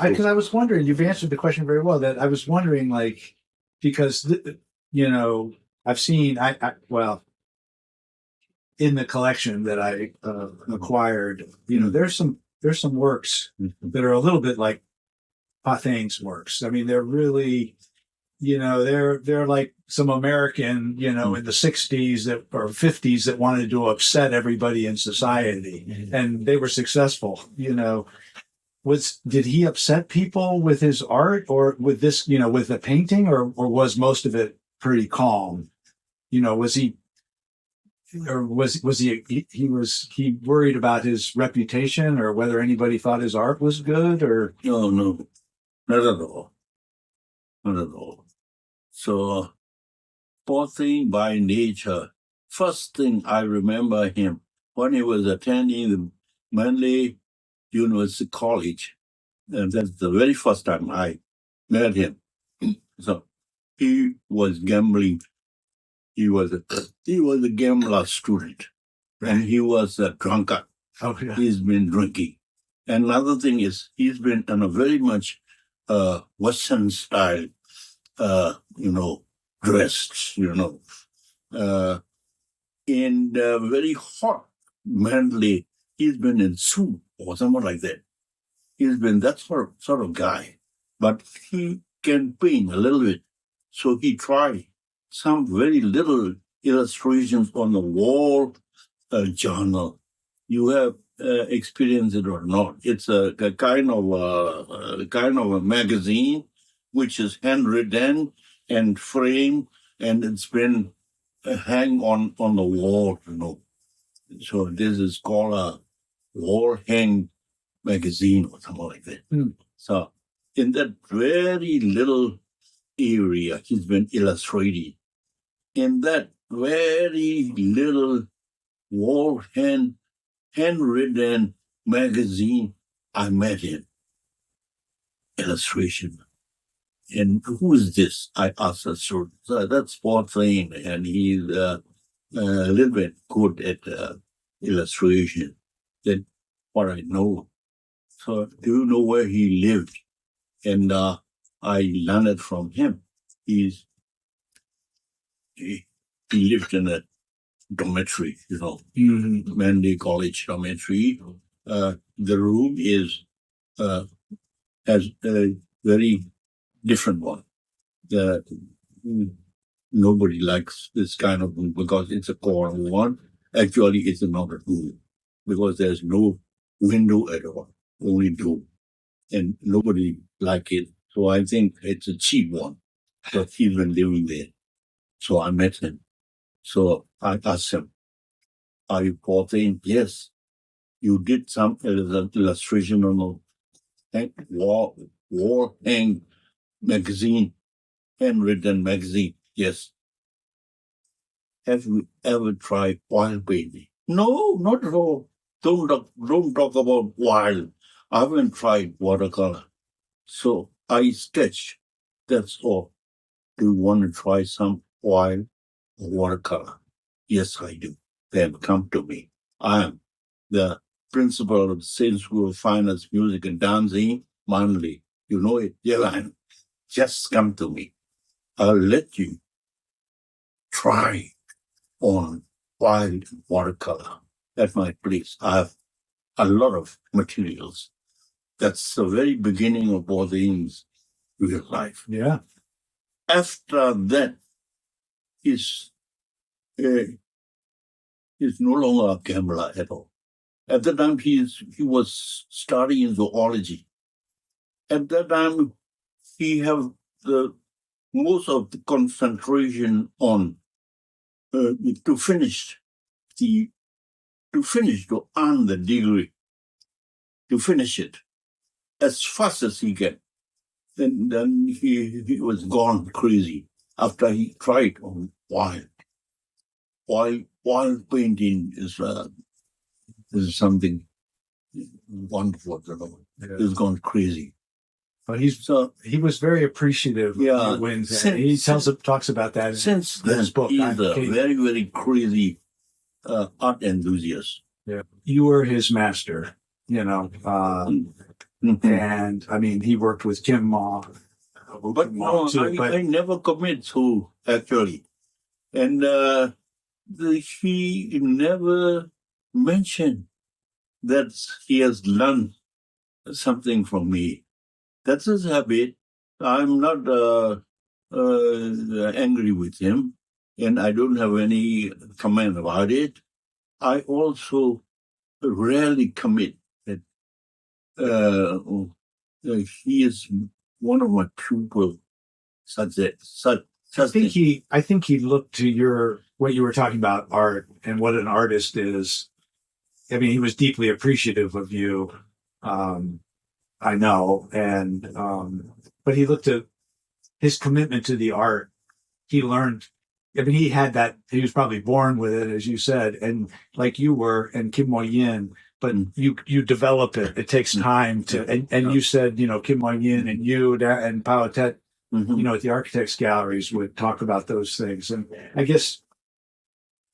because I was wondering, you've answered the question very well. That I was wondering, like, because you know, I've seen, well, in the collection that I acquired, there's some works that are a little bit like Paw Thame's works. I mean, they're really, they're like some American, in the 60s that or 50s that wanted to upset everybody in society, and they were successful. Did he upset people with his art or with this, with the painting, or was most of it pretty calm? Was he, or was he worried about his reputation or whether anybody thought his art was good or? No, no, not at all. Not at all. So, poor thing by nature. First thing I remember him when he was attending the Mandalay University College, and that's the very first time I met him. So he was gambling. He was a gambler student, and he was a drunkard. Oh, yeah. He's been drinking. Another thing is he's been in a very much Western style, dressed, in very hot Mandalay. He's been in suit or something like that. He's been that sort of guy, but he can paint a little bit. So he tried some very little illustrations on the wall journal. You have experienced it or not? It's a kind of a magazine which is handwritten and framed, and it's been hang on the wall. So this is called a wall hang magazine or something like that. So in that very little area, he's been illustrating. In that very little wall handwritten magazine, I met him. Illustration. And who is this? I asked the student. So that's Paw Thame, and he's a little bit good at illustration. That's what I know. So do you know where he lived? And I learned it from him. He lived in a dormitory, Mandalay College dormitory. The room has a very different one. Nobody likes this kind of room because it's a corner one. Actually, it's not a room because there's no window at all, only door. And nobody like it. So I think it's a cheap one. So he's been living there. So I met him. So I asked him, are you Paw Thame? Yes. You did some illustration on a wall hang magazine, handwritten magazine. Yes. Have you ever tried oil painting? No, not at all. Don't talk about oil. I haven't tried watercolor. So I sketch. That's all. Do you want to try some oil or watercolor? Yes, I do. Then come to me. I am the principal of the State School of Fine Arts, Music and Dancing, Mandalay. You know it? Yeah, I am. Just come to me. I'll let you try on oil and watercolor at my place. I have a lot of materials. That's the very beginning of Paw Thame's real life. Yeah. After that, he's no longer a gambler at all. At that time, he was studying zoology. At that time, he have the most of the concentration on to earn the degree, to finish it as fast as he can. Then he was gone crazy after he tried on oil. Oil painting is something wonderful. Yeah. He's gone crazy. But he was very appreciative. Yeah, when he talks about that. Since in his book. He's a very, very crazy art enthusiast. Yeah, you were his master. Mhm. And I mean, he worked with Kim Ma. But no, I never commit to actually, and he never mentioned that he has learned something from me. That's his habit. I'm not angry with him, and I don't have any comment about it. I also rarely commit that he is one of my pupils. I think he looked to what you were talking about, art and what an artist is. I mean, he was deeply appreciative of you. I know. But he looked at his commitment to the art. He learned, I mean, he was probably born with it, as you said, and like you were, and Kim Mo-yin, but you develop it. It takes time and you said, Kim Mo-yin and you and Pao Tet, at the architects galleries would talk about those things. And I guess,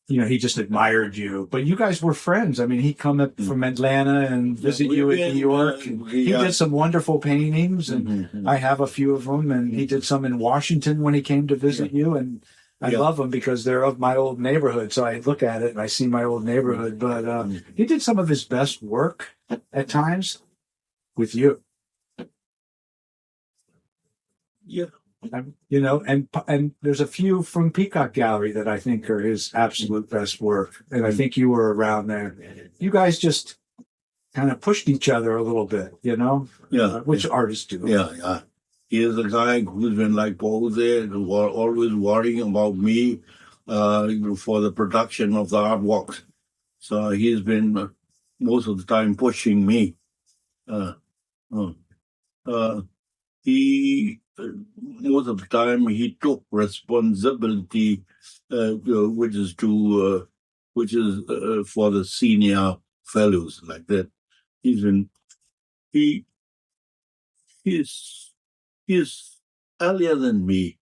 he just admired you, but you guys were friends. I mean, he'd come up from Atlanta and visit you in New York. He did some wonderful paintings, and I have a few of them. And he did some in Washington when he came to visit you. And I love them because they're of my old neighborhood. So I look at it and I see my old neighborhood. But he did some of his best work at times with you. Yeah. And there's a few from Peacock Gallery that I think are his absolute best work. And I think you were around there. You guys just kind of pushed each other a little bit, which artists do. Yeah. He is a guy who's been like Paul there, always worrying about me for the production of the artwork. So he's been most of the time pushing me. He most of the time he took responsibility, which is for the senior fellows like that. He's earlier than me.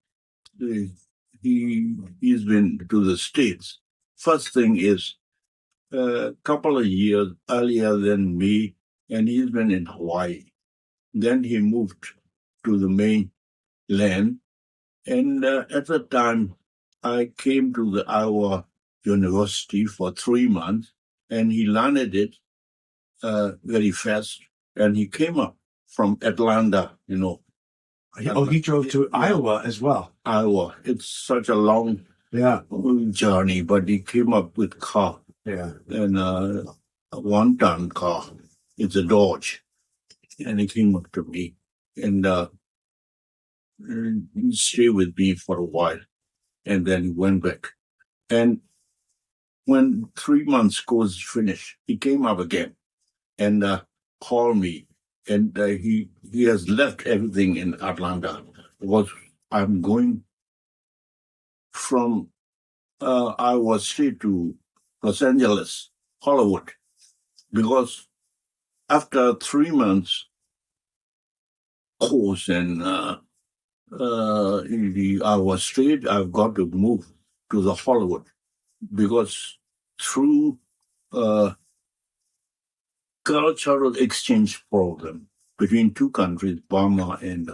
He's been to the States. First thing is a couple of years earlier than me, and he's been in Hawaii. Then he moved to the mainland, and at that time, I came to the Iowa University for 3 months, and he learned it very fast, and he came up from Atlanta, Oh, he drove to Iowa as well. Iowa. It's such a long journey, but he came up with car. Yeah. And a one-ton car. It's a Dodge. And he came up to me and stayed with me for a while. And then he went back. And when 3 months course finished, he came up again and called me. And he has left everything in Atlanta because I'm going from Iowa State to Los Angeles, Hollywood, because after 3 months course in the Iowa State, I've got to move to the Hollywood because through cultural exchange program between two countries, Burma and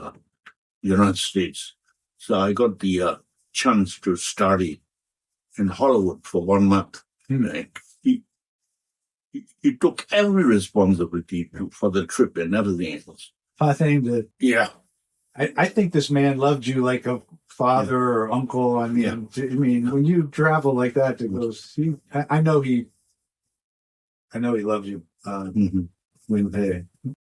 United States. So I got the chance to study in Hollywood for 1 month. He took every responsibility for the trip and everything else. I think that I think this man loved you like a father or uncle. I mean, when you travel like that to go see, I know he loved you.